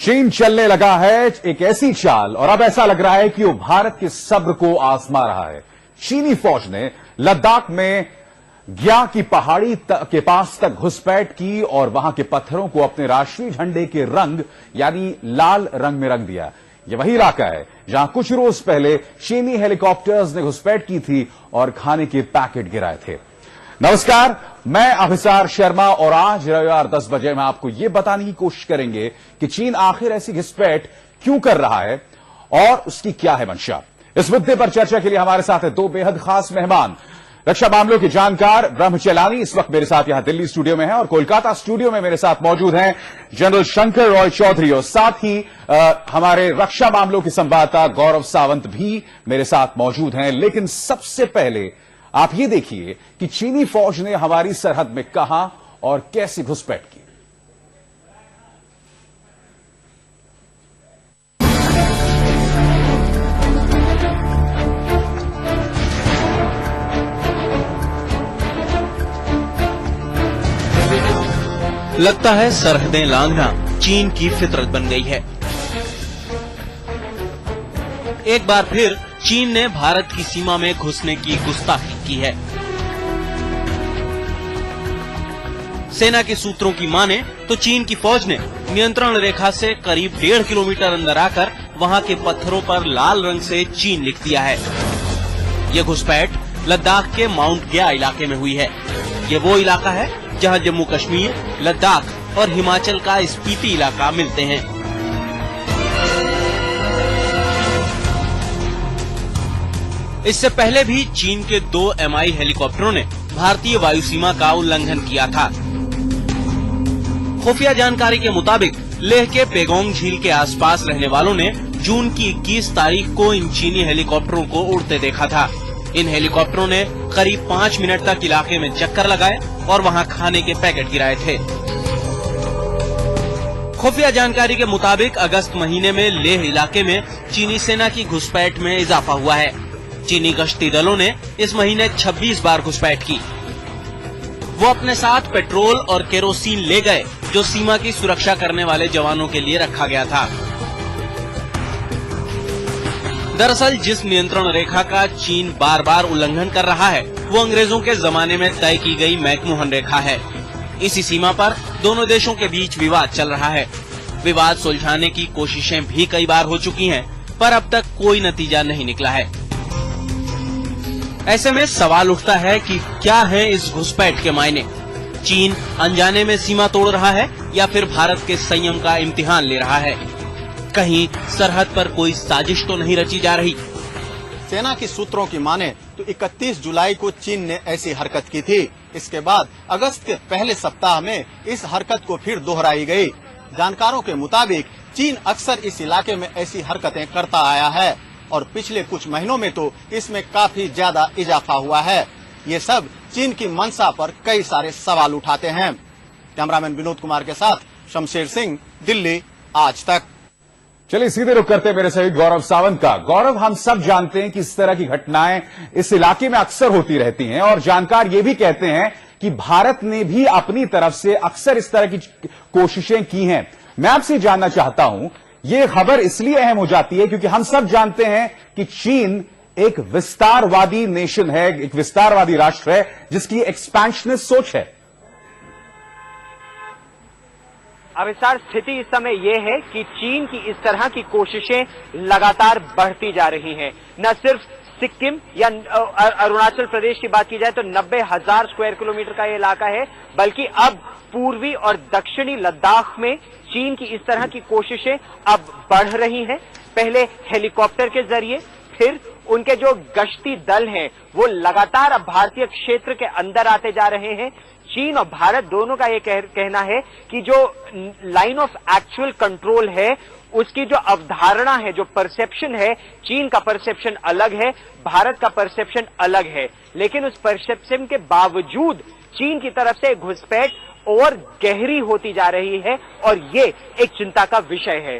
चीन चलने लगा है एक ऐसी चाल और अब ऐसा लग रहा है कि वो भारत के सब्र को आजमा रहा है। चीनी फौज ने लद्दाख में ग्या की पहाड़ी के पास तक घुसपैठ की और वहां के पत्थरों को अपने राष्ट्रीय झंडे के रंग यानी लाल रंग में रंग दिया। यह वही इलाका है जहां कुछ रोज पहले चीनी हेलीकॉप्टर्स ने घुसपैठ की थी और खाने के पैकेट गिराए थे। नमस्कार, मैं अभिसार शर्मा और आज रविवार 10 बजे में आपको यह बताने की कोशिश करेंगे कि चीन आखिर ऐसी घुसपैठ क्यों कर रहा है और उसकी क्या है मंशा। इस मुद्दे पर चर्चा के लिए हमारे साथ है दो बेहद खास मेहमान। रक्षा मामलों के जानकार ब्रह्मचलानी इस वक्त मेरे साथ यहां दिल्ली स्टूडियो में है और कोलकाता स्टूडियो में मेरे साथ मौजूद हैं जनरल शंकर रॉय चौधरी और साथ ही हमारे रक्षा मामलों के संवाददाता गौरव सावंत भी मेरे साथ मौजूद हैं। लेकिन सबसे पहले आप ये देखिए कि चीनी फौज ने हमारी सरहद में कहां और कैसे घुसपैठ की। लगता है सरहदें लांघना चीन की फितरत बन गई है। एक बार फिर चीन ने भारत की सीमा में घुसने की गुस्ताखी की है। सेना के सूत्रों की माने तो चीन की फौज ने नियंत्रण रेखा से करीब 1.5 किलोमीटर अंदर आकर वहां के पत्थरों पर लाल रंग से चीन लिख दिया है। यह घुसपैठ लद्दाख के माउंट ग्या इलाके में हुई है। ये वो इलाका है जहां जम्मू कश्मीर, लद्दाख और हिमाचल का स्पीति इलाका मिलते हैं। इससे पहले भी चीन के 2 MI हेलीकॉप्टरों ने भारतीय वायु सीमा का उल्लंघन किया था। खुफिया जानकारी के मुताबिक लेह के पेगोंग झील के आसपास रहने वालों ने जून की 21 तारीख को इन चीनी हेलीकॉप्टरों को उड़ते देखा था। इन हेलीकॉप्टरों ने करीब 5 मिनट तक इलाके में चक्कर लगाए और वहां खाने के पैकेट गिराए थे। खुफिया जानकारी के मुताबिक अगस्त महीने में लेह इलाके में चीनी सेना की घुसपैठ में इजाफा हुआ है। चीनी गश्ती दलों ने इस महीने 26 बार घुसपैठ की। वो अपने साथ पेट्रोल और केरोसिन ले गए जो सीमा की सुरक्षा करने वाले जवानों के लिए रखा गया था। दरअसल जिस नियंत्रण रेखा का चीन बार बार उल्लंघन कर रहा है वो अंग्रेजों के जमाने में तय की गई मैकमोहन रेखा है। इसी सीमा पर दोनों देशों के बीच विवाद चल रहा है। विवाद सुलझाने की कोशिशें भी कई बार हो चुकी हैं, पर अब तक कोई नतीजा नहीं निकला है। ऐसे में सवाल उठता है कि क्या है इस घुसपैठ के मायने। चीन अनजाने में सीमा तोड़ रहा है या फिर भारत के संयम का इम्तिहान ले रहा है। कहीं सरहद पर कोई साजिश तो नहीं रची जा रही। सेना के सूत्रों की माने तो 31 जुलाई को चीन ने ऐसी हरकत की थी। इसके बाद अगस्त के पहले सप्ताह में इस हरकत को फिर दोहराई गई। जानकारों के मुताबिक चीन अक्सर इस इलाके में ऐसी हरकतें करता आया है और पिछले कुछ महीनों में तो इसमें काफी ज्यादा इजाफा हुआ है। ये सब चीन की मंशा पर कई सारे सवाल उठाते हैं। कैमरामैन विनोद कुमार के साथ शमशेर सिंह, दिल्ली, आज तक। चलिए सीधे रुख करते हैं मेरे सहित गौरव सावंत का। गौरव, हम सब जानते हैं कि इस तरह की घटनाएं इस इलाके में अक्सर होती रहती हैं और जानकार ये भी कहते हैं कि भारत ने भी अपनी तरफ से अक्सर इस तरह की कोशिशें की हैं। मैं आपसे जानना चाहता हूं, ये खबर इसलिए अहम हो जाती है क्योंकि हम सब जानते हैं कि चीन एक विस्तारवादी नेशन है, एक विस्तारवादी राष्ट्र है जिसकी एक्सपेंशनिस्ट सोच है। अभिसार, स्थिति इस समय यह है कि चीन की इस तरह की कोशिशें लगातार बढ़ती जा रही हैं। न सिर्फ सिक्किम या अरुणाचल प्रदेश की बात की जाए तो 90,000 स्क्वायर किलोमीटर का ये इलाका है, बल्कि अब पूर्वी और दक्षिणी लद्दाख में चीन की इस तरह की कोशिशें अब बढ़ रही हैं। पहले हेलीकॉप्टर के जरिए, फिर उनके जो गश्ती दल हैं वो लगातार अब भारतीय क्षेत्र के अंदर आते जा रहे हैं। चीन और भारत दोनों का ये कहना है कि जो लाइन ऑफ एक्चुअल कंट्रोल है उसकी जो अवधारणा है, जो परसेप्शन है, चीन का परसेप्शन अलग है, भारत का परसेप्शन अलग है। लेकिन उस परसेप्शन के बावजूद चीन की तरफ से घुसपैठ और गहरी होती जा रही है और ये एक चिंता का विषय है।